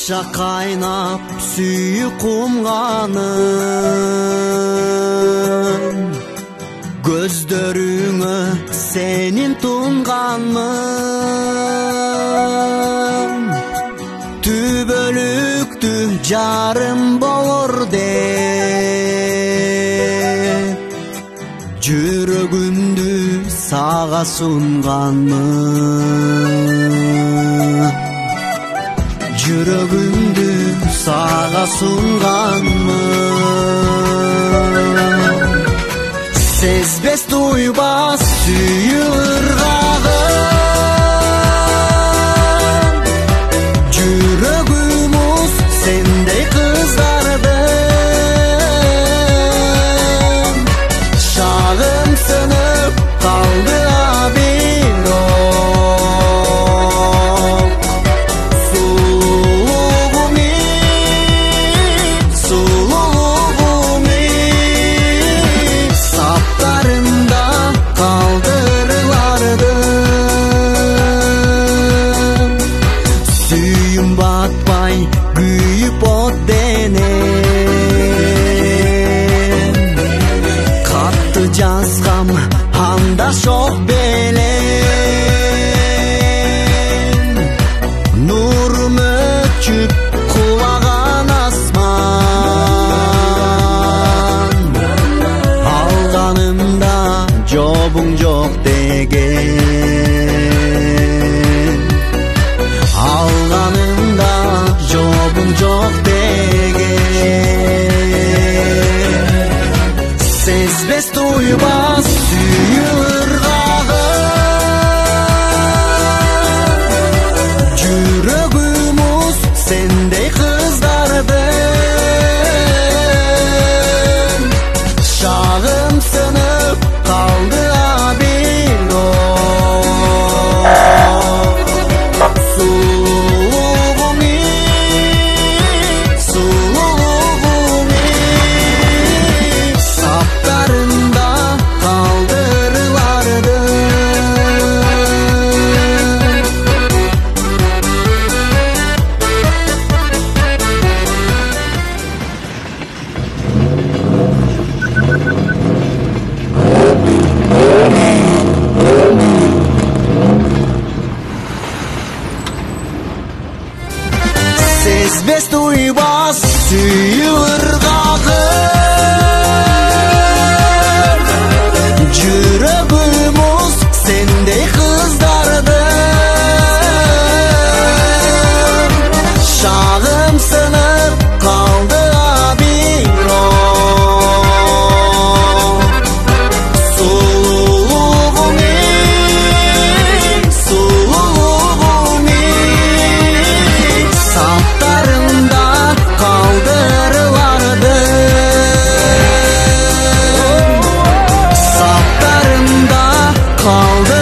Акча кайнап сүйү кумганын, көздөрүңө сенин тунганмын. Түбөлүктү жарым болор деп жүрөгүмдү сага сунганмын. Жүрөгүмдү сага сунганмын. Сезбес туйбас сүйүү ыргагын, жүрөгүмүз сендей кыздардын. Шагым сынып калды батпай күйүп от денем. Катты жазгам анда шок белем. Нурум өчүп кулаган асман, алганымда жобуң жок деген. Алганымда жобуң жок деген. Сезбес туйбас сүйүү ыргагын, жүрөгүмүз сендей кыздардын. Шагым сынып калды Сезбес туйбас сүйүү ыргагын, жүрөгүмүз сендей кыздардын. Шагым сынып калды бирок, сулуулугуң саптарымда калдырылардын. Саптарымда калды